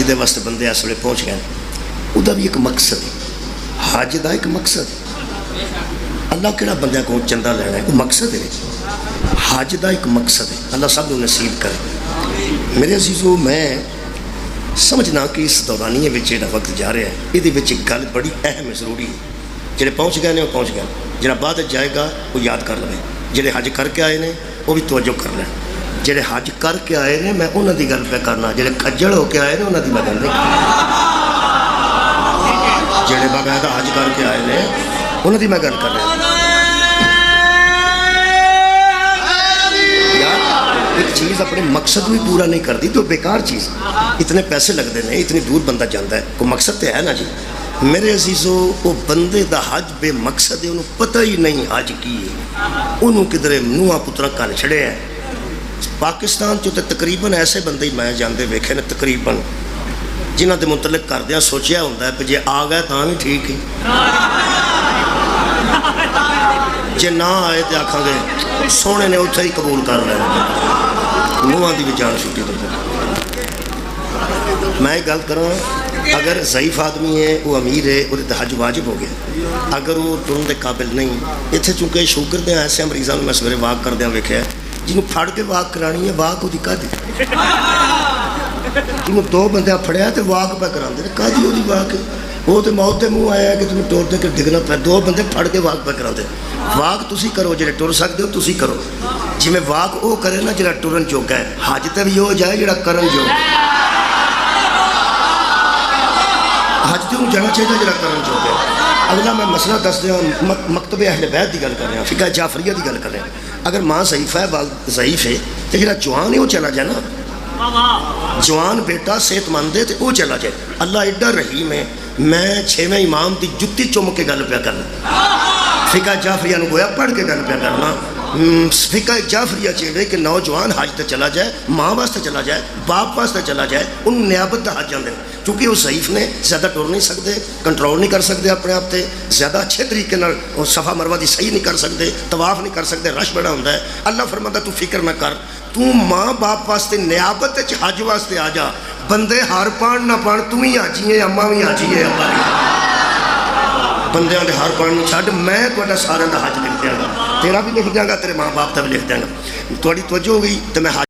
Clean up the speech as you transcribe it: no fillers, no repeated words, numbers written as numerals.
جہدے واسطے بندے اس ویلے پہنچ گئے وہ بھی ایک مقصد ہے، حج کا ایک مقصد۔ اللہ کہڑا بندے کو چندہ لینا ہے، وہ مقصد ہے، حج کا ایک مقصد ہے۔ اللہ سب کو نصیب کرے۔ میرے عزیزو، میں سمجھنا کہ اس دورانیے میں جہاں وقت جا رہا ہے یہ گل بڑی اہم ضروری ہے۔ جڑے پہنچ گئے ہیں وہ پہنچ گئے، جڑا بعد جائے گا وہ یاد کر لے، جڑے حج کر کے آئے ہیں وہ بھی توجہ کر لیں۔ جڑے حج کر کے آئے ہیں میں انہوں کی گل پہ کرنا، جڑے کھجڑ ہو کے آئے ہیں انہوں کی میں گل نہیں کرنا۔ جڑے باقاعدہ حج کر کے آئے ہیں انہوں کی میں گل کر رہا۔ ایک چیز اپنے مقصد بھی پورا نہیں کرتی تو بیکار چیز، اتنے پیسے لگتے ہیں، اتنی دور بندہ جاتا ہے، کوئی مقصد تو ہے نا جی۔ میرے عزیزو، وہ بندے دا حج بے مقصد ہے، انہوں پتہ ہی نہیں حج کی ہے، انہوں کدھرے نواں پترا کل چھڑے ہیں۔ پاکستان چو تے تقریباً ایسے بندے ہی میں جاندے ویکھے نے تقریباً جنہ دے متعلق کردیاں سوچیا ہوتا ہے کہ جے آ گئے تاں بھی ٹھیک ہے، جے نہ آئے تو آکھاں گے سونے نے اتھے ہی قبول کر لیا، نواں دی بھی جان چھٹی دے۔ میں ایک گل کراں، اگر ضعیف آدمی ہے، وہ امیر ہے، وہ حج واجب ہو گیا۔ اگر وہ ٹرن دے قابل نہیں، اتنے چونکہ شوگر دے ایسے مریضاں میں سویرے واک کردیا ویکھیا جنہوں پھڑ کے واک کرانی ہے، واک وہ کہہ دی جنہوں دو بندے پھڑیا تو واک پہ کرا دے کہہ دی وہ واک، وہ تو موت کے منہ آیا کہ تمہیں ٹور دے کے ڈگنا پہ، دو بندے پھڑ کے واک پہ کرا دے۔ واک تسی کرو جڑے ٹر سکتے ہو تسی کرو، جی میں واک وہ کرے نا جڑا ٹرن جوگا ہے، حج تے بھی ہو جائے جڑا کرن جوگا ہے، حج تے انہوں جانا چاہیے جڑا کرن جوگا ہے۔ اگلا میں مسئلہ دس دیا، مکتب اہل بیت دی گل کر رہے ہیں، فقہ جعفریہ دی گل کر رہے ہیں۔ اگر ماں ضعیف ہے، والد ضعیف ہے، تو جڑا جوان ہے وہ چلا جائے نا، جوان بیٹا صحت مند ہے تو وہ چلا جائے۔ اللہ ایڈا رحیم ہے، میں 6ویں امام دی جتی چم کے گل پہ کرنا، فقہ جعفریہ نو گویا پڑھ کے گل پہ کرنا۔ فقہ جعفریہ چاہیے کہ نوجوان حج تے چلا جائے، ماں واسطے چلا جائے، باپ واسطے چلا جائے، ان نیابت دا حج آندے ہیں، چونکہ وہ ضعیف نے، زیادہ ٹر نہیں سکتے، کنٹرول نہیں کر سکتے اپنے آپ تے، زیادہ اچھے طریقے نال صفا مروہ دی صحیح نہیں کر سکتے، طواف نہیں کر سکتے، رش بڑا ہوتا ہے۔ اللہ فرماتا تو فکر نہ کر، تو ماں باپ واسطے نیابت حج واسطے آ جا، بندے ہار پان نہ پان، تم ہی حاجی ہے، اماں بھی حاجی ہے، ابا بھی بندیاں دے ہار پان چھڈ، میں تہاڈا سارا دا حج لکھ دیاں گا، تیرا بھی لکھ دیاں گا، تیرے ماں باپ دا بھی لکھ دیاں گا۔ تہاڈی توجہ ہو گئی تو میں